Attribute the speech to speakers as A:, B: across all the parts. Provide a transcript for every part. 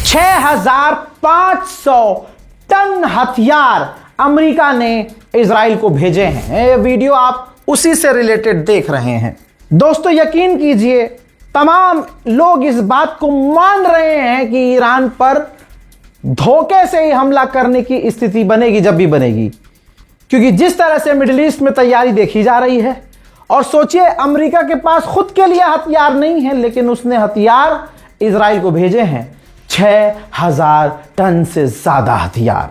A: 6,500 ton हथियार America ने Israel को भेजे हैं। ये वीडियो आप उसी से रिलेटेड देख रहे हैं। दोस्तों यकीन कीजिए, तमाम लोग इस बात को मान रहे हैं कि ईरान पर धोखे से ही हमला करने की स्थिति बनेगी, जब भी बनेगी, क्योंकि जिस तरह से मिडिल ईस्ट में तैयारी देखी जा रही है। और सोचिए, अमेरिका के पास खुद के लिए हथियार नहीं है, लेकिन उसने हथियार इजराइल को भेजे हैं, 6,000 टन से ज्यादा हथियार।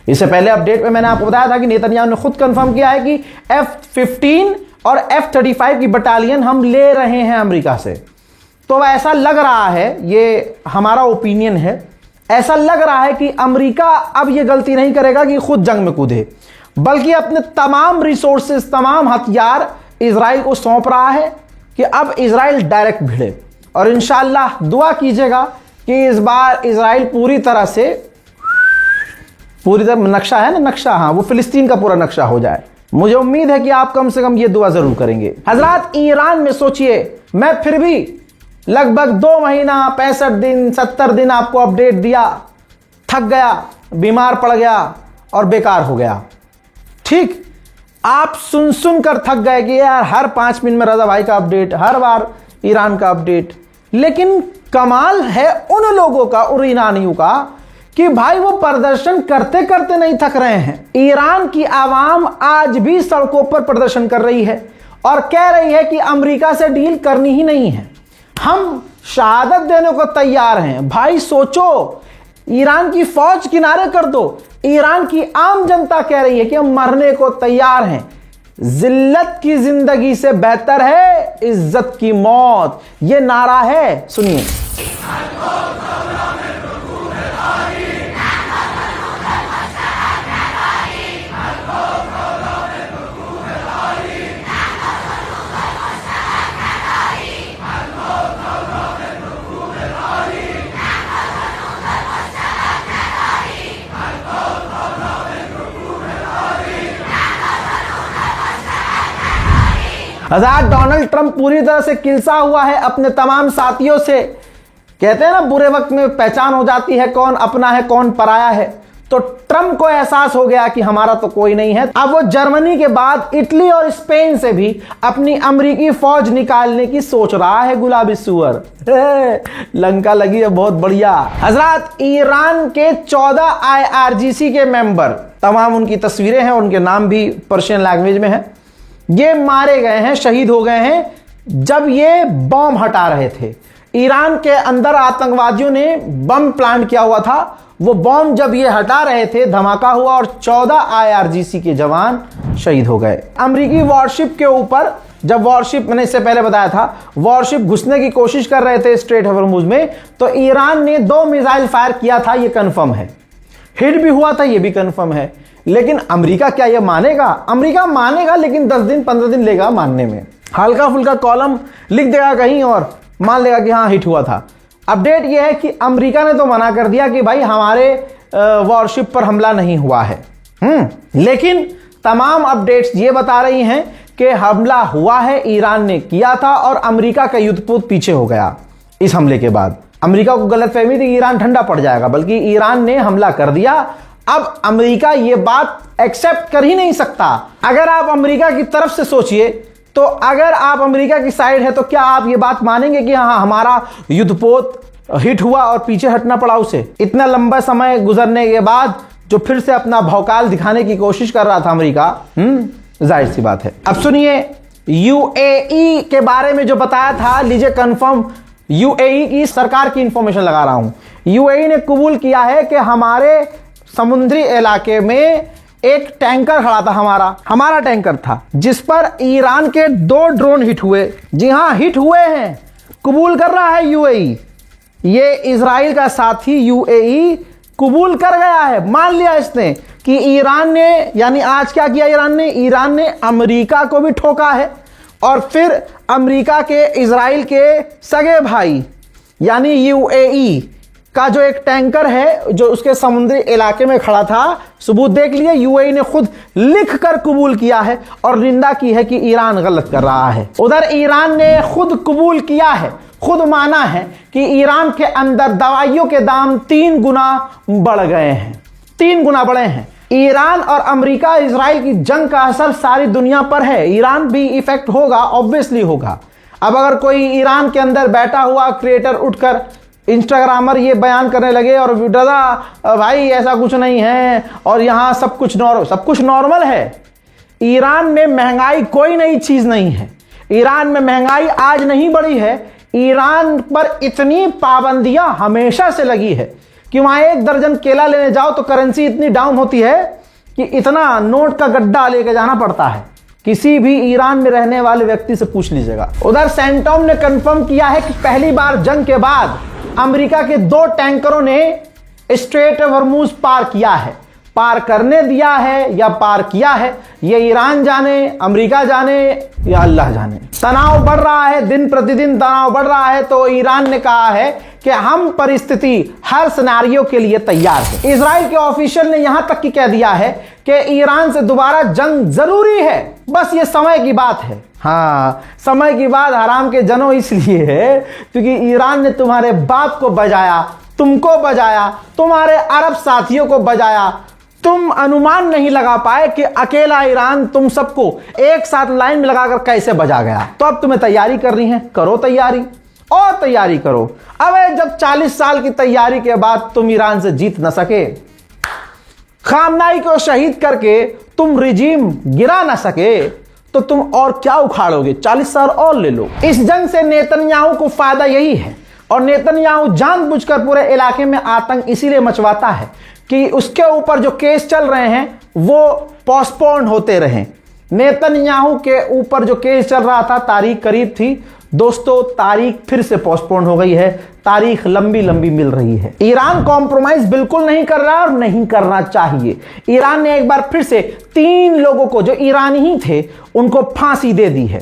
A: इससे पहले अपडेट में मैंने आपको बताया था कि नेतन्याहू ने खुद कंफर्म किया है कि F-15 और F-35 की बटालियन हम ले रहे हैं अमेरिका से। तो ऐसा लग रहा है, ये हमारा ओपिनियन है, ऐसा लग रहा है कि अमेरिका अब ये गलती नहीं करेगा कि खुद जंग में कूदे, बल्कि अपने तमाम रिसोर्सेस, तमाम हथियार इजराइल को सौंप रहा है कि अब इजराइल डायरेक्ट भिड़े। और इंशाअल्लाह दुआ कीजिएगा कि इस बार इजराइल पूरी तरह नक्शा है ना, नक्शा, हाँ, वो फिलिस्तीन का पूरा नक्शा हो जाए। मुझे उम्मीद है कि आप कम से कम ये दुआ जरूर करेंगे। हजरात, ईरान में सोचिए, मैं फिर भी लगभग 2 महीना 65 दिन 70 दिन आपको अपडेट दिया, थक गया, बीमार पड़ गया और बेकार हो गया। ठीक, आप सुन कर थक गए कि यार हर 5 मिनट में रजा भाई का अपडेट, हर बार ईरान का अपडेट। लेकिन कमाल है उन लोगों का, उन ईरानियों का, कि भाई वो प्रदर्शन करते करते नहीं थक रहे हैं। ईरान की आवाम आज भी सड़कों पर प्रदर्शन कर रही है और कह रही है कि अमेरिका से डील करनी ही नहीं है, हम शहादत देने को तैयार हैं। भाई सोचो, ईरान की फौज किनारे कर दो, ईरान की आम जनता कह रही है कि हम मरने को तैयार हैं। जिल्लत की जिंदगी से बेहतर है इज्जत की मौत, ये नारा है। सुनिए। हजार डोनाल्ड ट्रंप पूरी तरह से किलसा हुआ है अपने तमाम साथियों से। कहते हैं ना, बुरे वक्त में पहचान हो जाती है कौन अपना है कौन पराया है। तो ट्रंप को एहसास हो गया कि हमारा तो कोई नहीं है। अब वो जर्मनी के बाद इटली और स्पेन से भी अपनी अमेरिकी फौज निकालने की सोच रहा है। गुलाबी सुअर, लंका लगी है बहुत बढ़िया। हजरात, ईरान के 14 IRGC के मेंबर, तमाम उनकी तस्वीरें हैं, उनके नाम भी पर्शियन लैंग्वेज में है, ये मारे गए हैं, शहीद हो गए हैं जब ये बम हटा रहे थे। ईरान के अंदर आतंकवादियों ने बम प्लांट किया हुआ था, वो बम जब ये हटा रहे थे धमाका हुआ और 14 IRGC के जवान शहीद हो गए। अमेरिकी वॉरशिप के ऊपर, जब वॉरशिप, मैंने इससे पहले बताया था, वॉरशिप घुसने की कोशिश कर रहे थे स्ट्रेट ऑफ हॉर्मुज में, तो ईरान ने 2 मिसाइल फायर किया था, ये कंफर्म है। हिट भी हुआ था, ये भी कंफर्म है। लेकिन अमेरिका क्या ये मानेगा? अमेरिका मानेगा, लेकिन 10 दिन 15 दिन लेगा मानने में। हल्का फुल्का कॉलम लिख देगा कहीं और मान लेगा कि हाँ हिट हुआ था। अपडेट ये है कि अमेरिका ने तो मना कर दिया कि भाई हमारे वॉरशिप पर हमला नहीं हुआ है। लेकिन तमाम अपडेट्स ये बता रही हैं कि हमला हुआ है, ईरान ने किया था और अमेरिका का युद्धपोत पीछे हो गया इस हमले के बाद। अमेरिका को गलतफहमी थी कि ईरान ठंडा पड़ जाएगा, बल्कि ईरान ने हमला कर दिया। अब अमेरिका ये बात एक्सेप्ट कर ही नहीं सकता। अगर आप अमेरिका की तरफ से सोचिए, तो अगर आप अमेरिका की साइड है तो क्या आप ये बात मानेंगे कि हाँ हमारा युद्धपोत हिट हुआ और पीछे हटना पड़ा उसे? इतना लंबा समय गुजरने के बाद जो फिर से अपना भौकाल दिखाने की कोशिश कर रहा था अमेरिका, जाहिर सी बात है। अब सुनिए, यूएई के बारे में जो बताया था, लीजिए कंफर्म, यूएई की सरकार की इंफॉर्मेशन लगा रहा हूं। यूएई ने कबूल किया है कि हमारे समुद्री इलाके में एक टैंकर खड़ा था, हमारा टैंकर था, जिस पर ईरान के 2 ड्रोन हिट हुए। जी हां, हिट हुए हैं, कबूल कर रहा है यूएई। ये इजराइल का साथी यूएई कबूल कर गया है, मान लिया इसने कि ईरान ने, यानी आज क्या किया ईरान ने अमेरिका को भी ठोका है। और फिर अमेरिका के इजराइल के सगे भाई यानी यूएई का जो एक टैंकर है जो उसके समुद्री इलाके में खड़ा था, सबूत देख लिए, यूएई ने खुद लिखकर कबूल किया है और निंदा की है कि ईरान गलत कर रहा है। उधर ईरान ने खुद कबूल किया है, खुद माना है कि ईरान के अंदर दवाइयों के दाम 3 गुना बढ़ गए हैं, 3 गुना बढ़े हैं। ईरान और अमेरिका इजराइल की जंग का असर सारी दुनिया पर है, ईरान भी इफेक्ट होगा, ऑब्वियसली होगा। अब अगर कोई ईरान के अंदर बैठा हुआ क्रिएटर उठकर इंस्टाग्रामर ये बयान करने लगे और दादा भाई ऐसा कुछ नहीं है और यहाँ सब कुछ नॉर्मल है। ईरान में महंगाई कोई नई चीज नहीं है, ईरान में महंगाई आज नहीं बढ़ी है। ईरान पर इतनी पाबंदियां हमेशा से लगी है कि वहां 1 दर्जन केला लेने जाओ तो करेंसी इतनी डाउन होती है कि इतना नोट का गड्ढा लेके जाना पड़ता है। किसी भी ईरान में रहने वाले व्यक्ति से पूछ लीजिएगा। उधर सेंटोम ने कंफर्म किया है कि पहली बार जंग के बाद अमेरिका के 2 टैंकरों ने स्ट्रेट हॉर्मुज पार किया है। पार करने दिया है या पार किया है, ये ईरान जाने, अमेरिका जाने या अल्लाह जाने। तनाव बढ़ रहा है, दिन प्रतिदिन तनाव बढ़ रहा है, तो ईरान ने कहा है कि हम परिस्थिति हर सिनेरियो के लिए तैयार हैं। इजराइल के ऑफिशियल ने यहां तक कि कह दिया है कि ईरान से दोबारा जंग जरूरी है, बस ये समय की बात है। हाँ, समय की बात हराम के जनो इसलिए है क्योंकि ईरान ने तुम्हारे बाप को बजाया, तुमको बजाया, तुम्हारे अरब साथियों को बजाया। तुम अनुमान नहीं लगा पाए कि अकेला ईरान तुम सबको एक साथ लाइन में लगाकर कैसे बजा गया। तो अब तुम्हें तैयारी करनी है, करो तैयारी और तैयारी करो। अब जब 40 साल की तैयारी के बाद तुम ईरान से जीत न सके, खामनाई को शहीद करके तुम रिजीम गिरा न सके, तो तुम और क्या उखाड़ोगे? 40 साल और ले लो। इस जंग से नेतन्याहू को फायदा यही है, और नेतन्याहू जानबूझकर पूरे इलाके में आतंक इसीलिए मचवाता है कि उसके ऊपर जो केस चल रहे हैं वो पोस्टपोन होते रहें। नेतन्याहू के ऊपर जो केस चल रहा था, तारीख करीब थी दोस्तों, तारीख फिर से पोस्टपोन हो गई है, तारीख लंबी लंबी मिल रही है। ईरान कॉम्प्रोमाइज बिल्कुल नहीं कर रहा और नहीं करना चाहिए। ईरान ने एक बार फिर से 3 लोगों को जो ईरानी ही थे उनको फांसी दे दी है।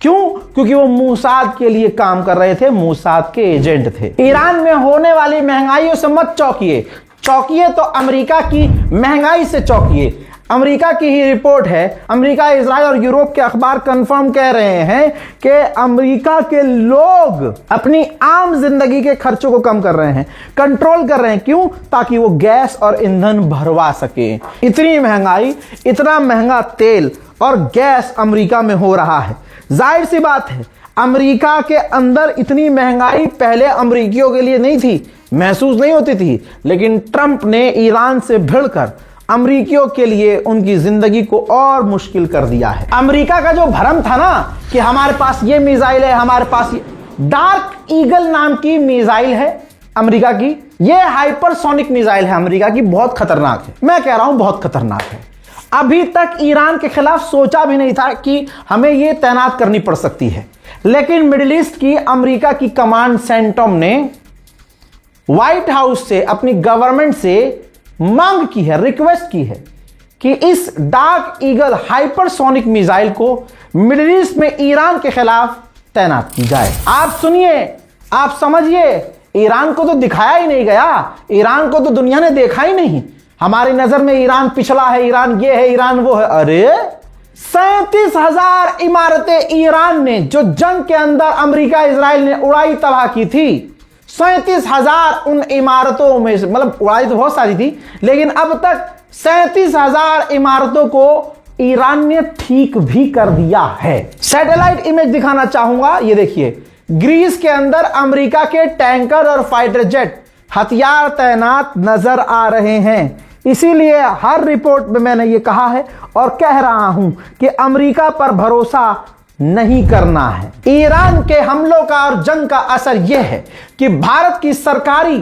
A: क्यों? क्योंकि वो मूसाद के लिए काम कर रहे थे, मूसाद के एजेंट थे। ईरान में होने वाली महंगाइयों से मत चौंकिए, चौंकिए तो अमेरिका की महंगाई से चौंकिए। अमेरिका की ही रिपोर्ट है, अमेरिका, इजराइल और यूरोप के अखबार कंफर्म कह रहे हैं कि अमेरिका के लोग अपनी आम जिंदगी के खर्चों को कम कर रहे हैं, कंट्रोल कर रहे हैं। क्यों? ताकि वो गैस और ईंधन भरवा सके। इतनी महंगाई, इतना महंगा तेल और गैस अमेरिका में हो रहा है। जाहिर सी बात है, अमेरिका के अंदर इतनी महंगाई पहले अमेरिकियों के लिए नहीं थी, महसूस नहीं होती थी, लेकिन ट्रंप ने ईरान से भिड़कर अमेरिकियों के लिए उनकी जिंदगी को और मुश्किल कर दिया है। अमेरिका का जो भ्रम था ना कि हमारे पास ये मिसाइल है, हमारे पास ये डार्क ईगल नाम की मिसाइल है अमेरिका की, ये हाइपरसोनिक मिसाइल है अमेरिका की, बहुत खतरनाक है। मैं कह रहा हूं बहुत खतरनाक है। अभी तक ईरान के खिलाफ सोचा भी नहीं था कि हमें ये तैनात करनी पड़ सकती है, लेकिन मिडिल ईस्ट की अमेरिका की कमांड सेंटोम ने व्हाइट हाउस से, अपनी गवर्नमेंट से मांग की है, रिक्वेस्ट की है कि इस डार्क ईगल हाइपरसोनिक मिसाइल को मिडिल ईस्ट में ईरान के खिलाफ तैनात की जाए। आप सुनिए, आप समझिए, ईरान को तो दिखाया ही नहीं गया, ईरान को तो दुनिया ने देखा ही नहीं। हमारी नजर में ईरान पिछड़ा है, ईरान ये है, ईरान वो है। अरे 37,000 इमारतें ईरान ने, जो जंग के अंदर अमेरिका इजराइल ने उड़ाई तबाह की थी, 37,000 उन इमारतों में से, मतलब उड़ाई तो बहुत सारी थी, लेकिन अब तक 37,000 इमारतों को ईरान ने ठीक भी कर दिया है। सैटेलाइट इमेज दिखाना चाहूंगा, ये देखिए, ग्रीस के अंदर अमेरिका के टैंकर और फाइटर जेट हथियार तैनात नजर आ रहे हैं। इसीलिए हर रिपोर्ट में मैंने ये कहा है और कह रहा हूं कि अमेरिका पर भरोसा नहीं करना है। ईरान के हमलों का और जंग का असर यह है कि भारत की सरकारी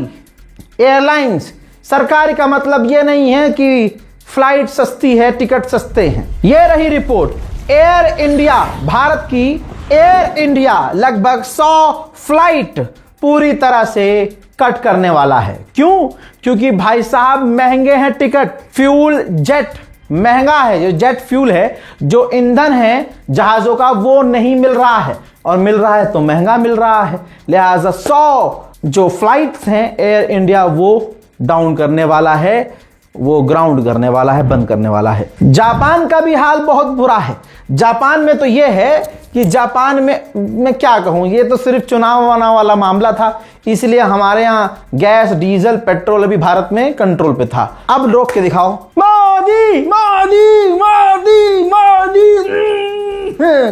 A: एयरलाइंस, सरकारी का मतलब यह नहीं है कि फ्लाइट सस्ती है, टिकट सस्ते हैं। यह रही रिपोर्ट, एयर इंडिया, भारत की एयर इंडिया लगभग 100 फ्लाइट पूरी तरह से कट करने वाला है। क्यों? क्योंकि भाई साहब महंगे हैं टिकट, फ्यूल जेट महंगा है, जो जेट फ्यूल है, जो ईंधन है जहाजों का, वो नहीं मिल रहा है, और मिल रहा है तो महंगा मिल रहा है। लिहाजा 100 जो फ्लाइट्स हैं एयर इंडिया वो डाउन करने वाला है वो ग्राउंड करने वाला है, बंद करने वाला है। जापान का भी हाल बहुत बुरा है। जापान में तो ये है कि जापान में मैं क्या कहूँ, ये तो सिर्फ चुनाव वाला मामला था, इसलिए हमारे यहाँ गैस डीजल पेट्रोल अभी भारत में कंट्रोल पे था। अब रोक के दिखाओ, मोदी मोदी मोदी मोदी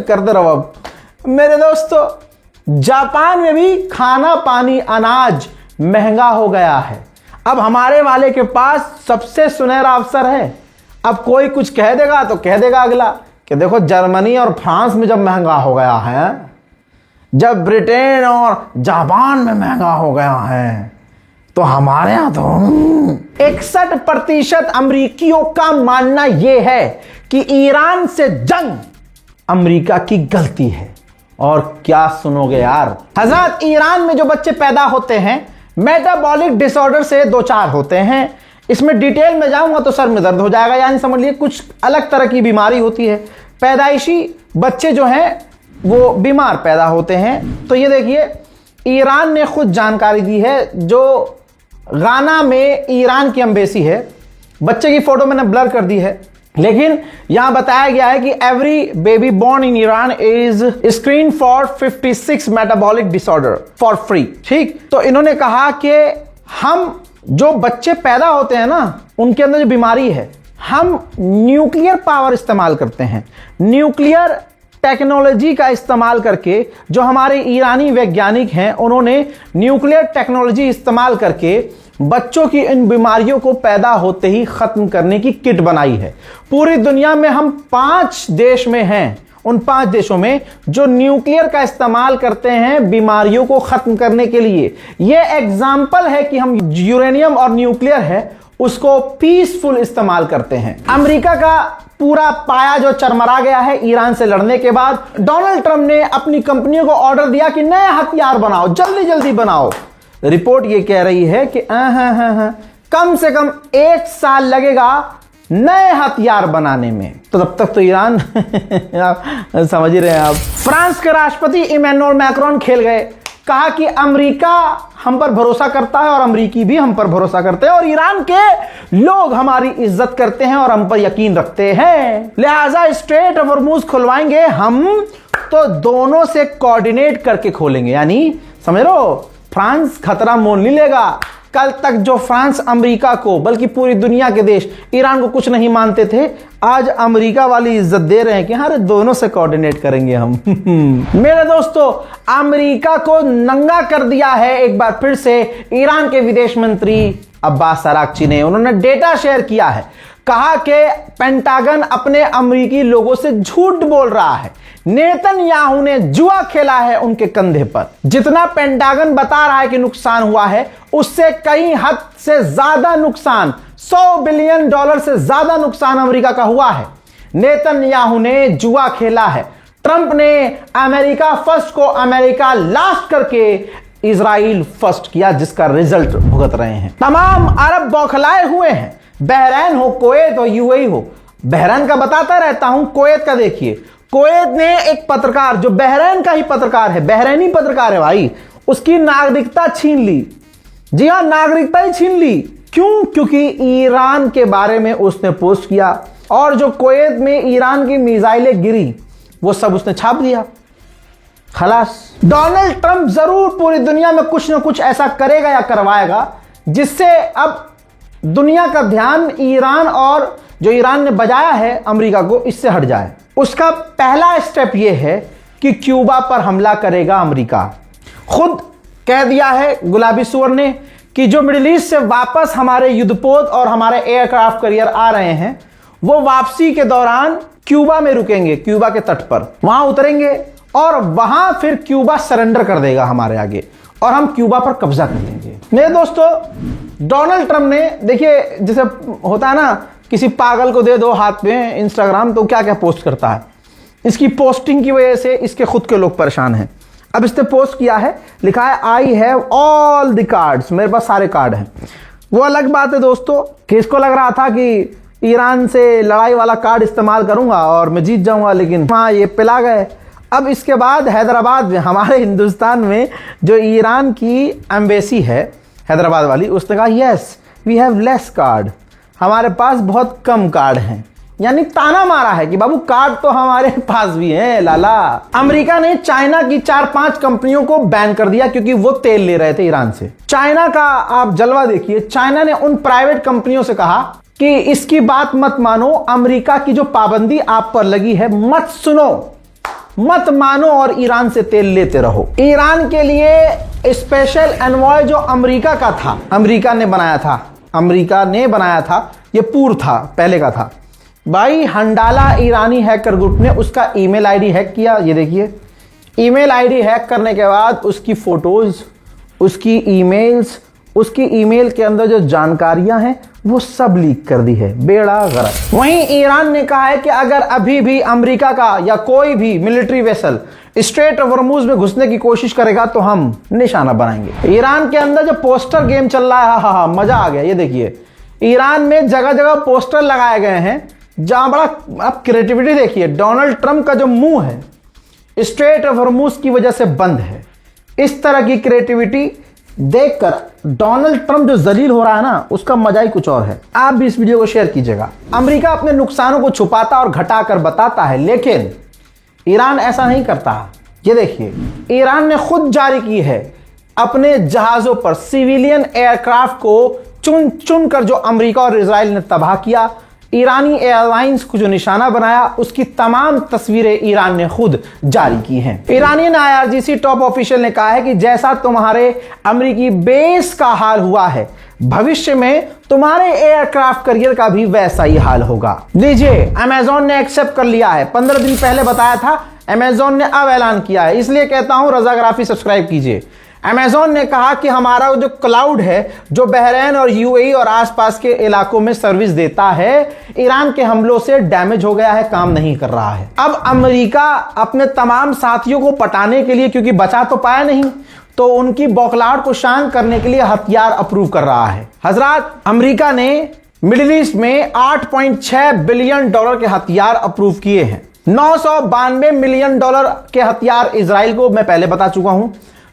A: करते रहो। अब मेरे दोस्तों, जापान में भी खाना पानी अनाज महंगा हो गया है। अब हमारे वाले के पास सबसे सुनहरा अवसर है। अब कोई कुछ कह देगा तो कह देगा अगला कि देखो जर्मनी और फ्रांस में जब महंगा हो गया है, जब ब्रिटेन और जापान में महंगा हो गया है, तो हमारे यहां तो 61% अमरीकियों का मानना यह है कि ईरान से जंग अमरीका की गलती है। और क्या सुनोगे यार हजरत, ईरान में जो बच्चे पैदा होते हैं मेटाबॉलिक डिसऑर्डर से 2-4 होते हैं। इसमें डिटेल में जाऊंगा तो सर में दर्द हो जाएगा, यानी समझ लिए कुछ अलग तरह की बीमारी होती है। पैदाइशी बच्चे जो हैं वो बीमार पैदा होते हैं। तो ये देखिए, ईरान ने खुद जानकारी दी है, जो गाना में ईरान की एम्बेसी है। बच्चे की फोटो मैंने ब्लर कर दी है, लेकिन यहां बताया गया है कि every baby born in Iran is screen for 56 metabolic disorder for free. ठीक, तो इन्होंने कहा कि हम जो बच्चे पैदा होते हैं ना, उनके अंदर जो बीमारी है, हम न्यूक्लियर पावर इस्तेमाल करते हैं। न्यूक्लियर टेक्नोलॉजी का इस्तेमाल करके, जो हमारे ईरानी वैज्ञानिक हैं, उन्होंने न्यूक्लियर टेक्नोलॉजी इस्तेमाल करके बच्चों की इन बीमारियों को पैदा होते ही खत्म करने की किट बनाई है। पूरी दुनिया में हम 5 देश में हैं, उन 5 देशों में जो न्यूक्लियर का इस्तेमाल करते हैं बीमारियों को खत्म करने के लिए। यह एग्जाम्पल है कि हम यूरेनियम और न्यूक्लियर है उसको पीसफुल इस्तेमाल करते हैं। अमेरिका का पूरा पाया जो चरमरा गया है ईरान से लड़ने के बाद, डोनाल्ड ट्रंप ने अपनी कंपनियों को ऑर्डर दिया कि नए हथियार बनाओ, जल्दी जल्दी बनाओ। रिपोर्ट ये कह रही है कि कम से कम 1 साल लगेगा नए हथियार बनाने में। तो तब तक तो ईरान आप समझ ही रहे हैं। आप फ्रांस के राष्ट्रपति इमैनुअल मैक्रोन खेल गए, कहा कि अमेरिका हम पर भरोसा करता है और अमेरिकी भी हम पर भरोसा करते हैं, और ईरान के लोग हमारी इज्जत करते हैं और हम पर यकीन रखते हैं, लिहाजा स्ट्रेट ऑफ हॉर्मुज खुलवाएंगे हम, तो दोनों से कोऑर्डिनेट करके खोलेंगे। यानी समझ लो, फ्रांस खतरा मोल नहीं लेगा। कल तक जो फ्रांस अमेरिका को, बल्कि पूरी दुनिया के देश ईरान को कुछ नहीं मानते थे, आज अमेरिका वाली इज्जत दे रहे हैं कि हाँ दोनों से कोऑर्डिनेट करेंगे हम। मेरे दोस्तों, अमेरिका को नंगा कर दिया है एक बार फिर से ईरान के विदेश मंत्री अब्बास अरागची ने। उन्होंने डेटा शेयर किया है, कहा कि पेंटागन अपने अमेरिकी लोगों से झूठ बोल रहा है। नेतन्याहू ने जुआ खेला है उनके कंधे पर। जितना पेंटागन बता रहा है कि नुकसान हुआ है, उससे कई हद से ज्यादा नुकसान, $100 बिलियन से ज्यादा नुकसान अमेरिका का हुआ है। नेतन्याहू ने जुआ खेला है। ट्रंप ने अमेरिका फर्स्ट को अमेरिका लास्ट करके इजराइल फर्स्ट किया, जिसका रिजल्ट भुगत रहे हैं। तमाम अरब बौखलाए हुए हैं, बहरैन हो, कुवैत हो, यूएई हो। बहरैन का बताता रहता हूं, कुवैत का देखिए। कुवैत ने एक पत्रकार, जो बहरैन का ही पत्रकार है, बहरैनी पत्रकार है भाई, उसकी नागरिकता छीन ली। जी हां, नागरिकता ही छीन ली। क्यों? क्योंकि ईरान के बारे में उसने पोस्ट किया, और जो कुवैत में ईरान की मिसाइलें गिरी वो सब उसने छाप दिया। खलास। डोनाल्ड ट्रंप जरूर पूरी दुनिया में कुछ ना कुछ ऐसा करेगा या करवाएगा, जिससे अब दुनिया का ध्यान ईरान और जो ईरान ने बजाया है अमेरिका को, इससे हट जाए। उसका पहला स्टेप यह है कि क्यूबा पर हमला करेगा अमेरिका। खुद कह दिया है गुलाबी सुअर ने कि जो मिडिल ईस्ट से वापस हमारे युद्धपोत और हमारे एयरक्राफ्ट कैरियर आ रहे हैं, वो वापसी के दौरान क्यूबा में रुकेंगे, क्यूबा के तट पर वहां उतरेंगे, और वहां फिर क्यूबा सरेंडर कर देगा हमारे आगे, और हम क्यूबा पर कब्जा कर लेंगे। मेरे दोस्तों, डोनाल्ड ट्रंप ने, देखिए जैसे होता है ना, किसी पागल को दे दो हाथ में इंस्टाग्राम, तो क्या क्या पोस्ट करता है। इसकी पोस्टिंग की वजह से इसके खुद के लोग परेशान हैं। अब इसने पोस्ट किया है, लिखा है I have all the cards, मेरे पास सारे कार्ड हैं। वो अलग बात है दोस्तों कि इसको लग रहा था कि ईरान से लड़ाई वाला कार्ड इस्तेमाल करूंगा और मैं जीत जाऊंगा, लेकिन हाँ ये पिला गए। अब इसके बाद हैदराबाद में, हमारे हिंदुस्तान में जो ईरान की एम्बेसी है हैदराबाद वाली, उसने कहा yes we have less card, हमारे पास बहुत कम कार्ड हैं, यानी ताना मारा है कि बाबू कार्ड तो हमारे पास भी है लाला। अमेरिका ने चाइना की 4-5 कंपनियों को बैन कर दिया क्योंकि वो तेल ले रहे थे ईरान से। चाइना का आप जलवा देखिए, चाइना ने उन प्राइवेट कंपनियों से कहा कि इसकी बात मत मानो, अमेरिका की जो पाबंदी आप पर लगी है मत सुनो, मत मानो और ईरान से तेल लेते रहो। ईरान के लिए स्पेशल एनवॉय जो अमेरिका का था, अमेरिका ने बनाया था, ये पूर्व था, पहले का था भाई। हंडाला ईरानी हैकर ग्रुप ने उसका ईमेल आईडी हैक किया। ये देखिए, ईमेल आईडी हैक करने के बाद उसकी फोटोज, उसकी ईमेल्स, उसकी ईमेल के अंदर जो जानकारियां हैं वो सब लीक कर दी है। बेड़ा गर्क। वहीं ईरान ने कहा है कि अगर अभी भी अमेरिका का या कोई भी military vessel straight of Hormuz में घुसने की कोशिश करेगा तो हम निशाना बनाएंगे। ईरान के अंदर जो पोस्टर गेम चल रहा है, हा मजा आ गया। ये देखिए, ईरान में जगह जगह पोस्टर लगाए गए हैं जहां बड़ा, आप क्रिएटिविटी देखिए, डोनाल्ड ट्रंप का जो मुंह है स्ट्रेट ऑफ हॉर्मुज की वजह से बंद है। इस तरह की क्रिएटिविटी देखकर डोनाल्ड ट्रंप जो जलील हो रहा है ना, उसका मजा ही कुछ और है। आप भी इस वीडियो को शेयर कीजिएगा। अमेरिका अपने नुकसानों को छुपाता और घटाकर बताता है, लेकिन ईरान ऐसा नहीं करता। ये देखिए, ईरान ने खुद जारी की है अपने जहाजों पर सिविलियन एयरक्राफ्ट को चुन चुन कर जो अमेरिका और इजराइल ने तबाह किया, ईरानी एयरलाइंस को जो निशाना बनाया, उसकी तमाम तस्वीरें ईरान ने खुद जारी की हैं। ईरानियन IRGC टॉप ऑफिशियल ने कहा है कि जैसा तुम्हारे अमेरिकी बेस का हाल हुआ है, भविष्य में तुम्हारे एयरक्राफ्ट करियर का भी वैसा ही हाल होगा। लीजिए, अमेजॉन ने एक्सेप्ट कर लिया है। 15 दिन पहले बताया था, अमेजॉन ने अब ऐलान किया है। इसलिए कहता हूं रजाग्राफी सब्सक्राइब कीजिए। अमेजॉन ने कहा कि हमारा जो क्लाउड है, जो बहरैन और UAE और आसपास के इलाकों में सर्विस देता है, ईरान के हमलों से डैमेज हो गया है, काम नहीं कर रहा है। अब अमेरिका अपने तमाम साथियों को पटाने के लिए, क्योंकि बचा तो पाया नहीं, तो उनकी बौखलाहट को शांत करने के लिए हथियार अप्रूव कर रहा है। हजरात, अमेरिका ने मिडिल ईस्ट में $8.6 बिलियन के हथियार अप्रूव किए हैं। $992 मिलियन के हथियार इजराइल को, मैं पहले बता चुका हूं।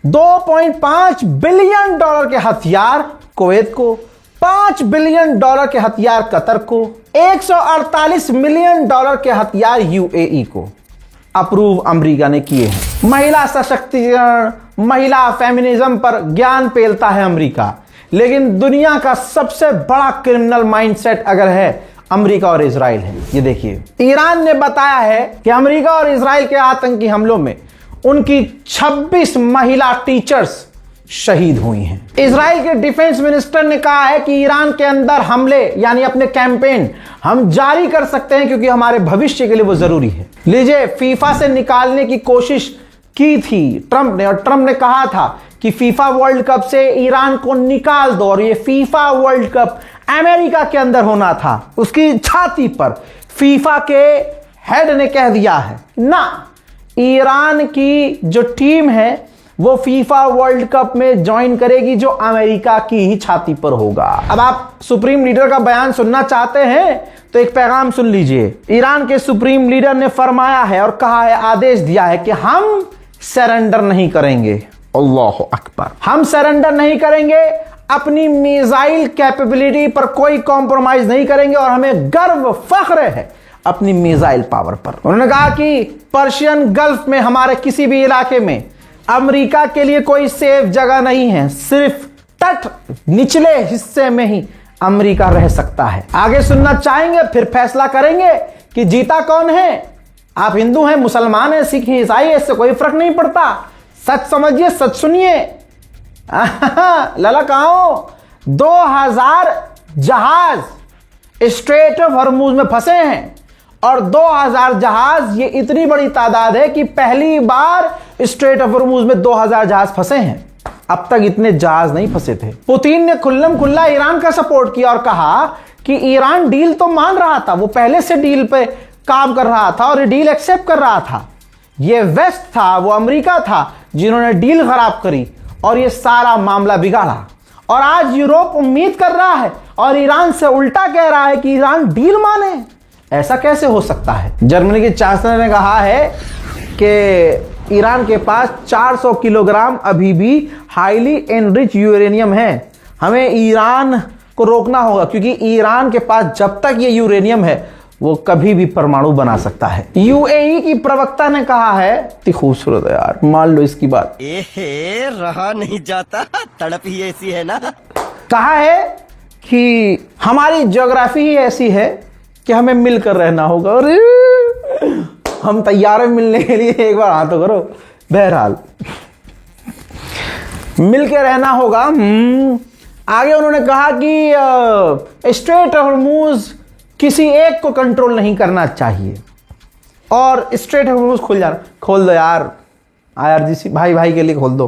A: $2.5 बिलियन के हथियार कुवैत को, $5 बिलियन के हथियार कतर को, $148 मिलियन के हथियार UAE को अप्रूव अमेरिका ने किए हैं। महिला सशक्तिकरण, महिला फेमिनिज्म पर ज्ञान पेलता है अमेरिका, लेकिन दुनिया का सबसे बड़ा क्रिमिनल माइंडसेट अगर है, अमेरिका और इजराइल है। ये देखिए, ईरान ने बताया है कि अमेरिका और इजराइल के आतंकी हमलों में उनकी 26 महिला टीचर्स शहीद हुई हैं। इजराइल के डिफेंस मिनिस्टर ने कहा है कि ईरान के अंदर हमले, यानी अपने कैंपेन हम जारी कर सकते हैं क्योंकि हमारे भविष्य के लिए वो जरूरी है। लीजिए, फीफा से निकालने की कोशिश की थी ट्रंप ने, और ट्रंप ने कहा था कि फीफा वर्ल्ड कप से ईरान को निकाल दो, और ये फीफा वर्ल्ड कप अमेरिका के अंदर होना था। उसकी छाती पर फीफा के हेड ने कह दिया है ना, ईरान की जो टीम है वो फीफा वर्ल्ड कप में ज्वाइन करेगी, जो अमेरिका की ही छाती पर होगा। अब आप सुप्रीम लीडर का बयान सुनना चाहते हैं तो एक पैगाम सुन लीजिए। ईरान के सुप्रीम लीडर ने फरमाया है और कहा है, आदेश दिया है कि हम सरेंडर नहीं करेंगे। अल्लाह अकबर। हम सरेंडर नहीं करेंगे, अपनी मिसाइल कैपेबिलिटी पर कोई कॉम्प्रोमाइज नहीं करेंगे, और हमें गर्व फख्र है अपनी मिसाइल पावर पर। उन्होंने कहा कि पर्शियन गल्फ में हमारे किसी भी इलाके में अमेरिका के लिए कोई सेफ जगह नहीं है, सिर्फ तट निचले हिस्से में ही अमेरिका रह सकता है। आगे सुनना चाहेंगे, फिर फैसला करेंगे कि जीता कौन है। आप हिंदू हैं, मुसलमान हैं, सिख हैं, ईसाई हैं, इससे कोई फर्क नहीं पड़ता। सच समझिए, सच सुनिए। लाला कहां हो? 2000 जहाज स्ट्रेट ऑफ हॉर्मुज में फंसे हैं, और 2000 जहाज, ये इतनी बड़ी तादाद है कि पहली बार स्ट्रेट ऑफ हॉर्मुज में 2000 जहाज फंसे हैं। अब तक इतने जहाज नहीं फंसे थे। पुतिन ने खुल्लम खुल्ला ईरान का सपोर्ट किया और कहा कि ईरान डील तो मान रहा था, वो पहले से डील पे काम कर रहा था और ये डील एक्सेप्ट कर रहा था। ये वेस्ट था, वो अमेरिका था जिन्होंने डील खराब करी और ये सारा मामला बिगाड़ा। और आज यूरोप उम्मीद कर रहा है और ईरान से उल्टा कह रहा है कि ईरान डील माने। ऐसा कैसे हो सकता है? जर्मनी के चांसलर ने कहा है कि ईरान के पास 400 किलोग्राम अभी भी हाईली एनरिच यूरेनियम है। हमें ईरान को रोकना होगा, क्योंकि ईरान के पास जब तक ये यूरेनियम है वो कभी भी परमाणु बना सकता है। यूएई की प्रवक्ता ने कहा है, इतनी खूबसूरत है यार, मान लो इसकी बात,
B: रहा नहीं जाता, तड़प ही ऐसी है ना।
A: कहा है कि हमारी ज्योग्राफी ही ऐसी है कि हमें मिलकर रहना होगा। और हम तैयार हैं मिलने के लिए, एक बार हाथ तो करो। बहरहाल मिलकर रहना होगा। आगे उन्होंने कहा कि स्ट्रेट ऑफ हॉर्मूज किसी एक को कंट्रोल नहीं करना चाहिए और स्ट्रेट ऑफ हॉर्मूज खोल दो यार, आईआरजीसी भाई भाई के लिए खोल दो।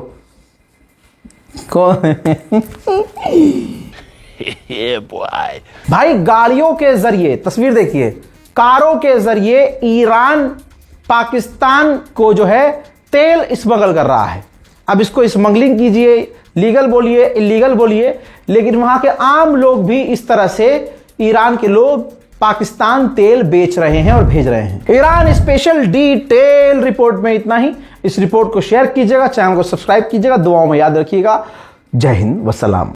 A: भाई गाड़ियों के जरिए, तस्वीर देखिए, कारों के जरिए ईरान पाकिस्तान को जो है तेल स्मगल कर रहा है। अब इसको स्मगलिंग कीजिए, लीगल बोलिए, इलीगल बोलिए, लेकिन वहां के आम लोग भी इस तरह से ईरान के लोग पाकिस्तान तेल बेच रहे हैं और भेज रहे हैं। ईरान स्पेशल डिटेल रिपोर्ट में इतना ही। इस रिपोर्ट को शेयर कीजिएगा, चैनल को सब्सक्राइब कीजिएगा, दुआओं में याद रखिएगा। जय हिंद, वसलाम।